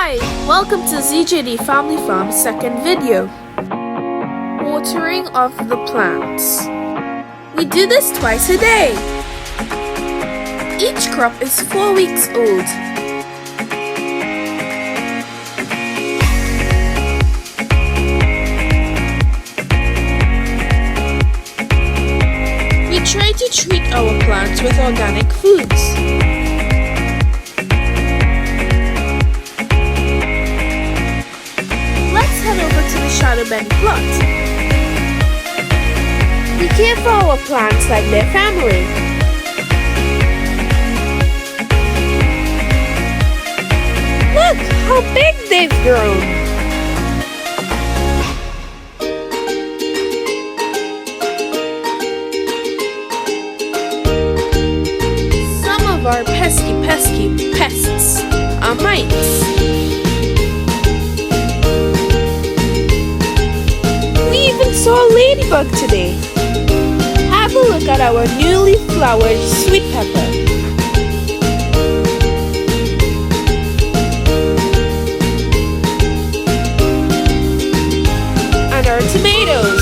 Hi, welcome to ZJD Family Farm's second video. Watering of the plants. We do this twice a day. Each crop is 4 weeks old. We try to treat our plants with organic foods. Let's head over to the shadow bend plot. We care for our plants like their family. Look how big they've grown. Some of our pesky pests are mites. Saw a ladybug today. Have a look at our newly flowered sweet pepper. And our tomatoes.